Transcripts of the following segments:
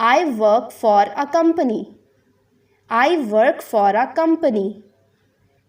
I work for a company۔ I work for a company۔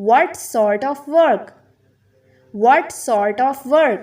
What sort of work؟ What sort of work؟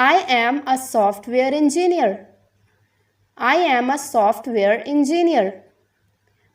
I am a software engineer۔ I am a software engineer۔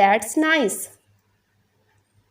That's nice۔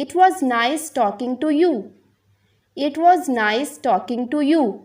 It was nice talking to you۔ It was nice talking to you۔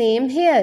Same here۔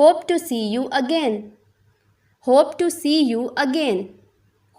Hope to see you again۔ Hope to see you again۔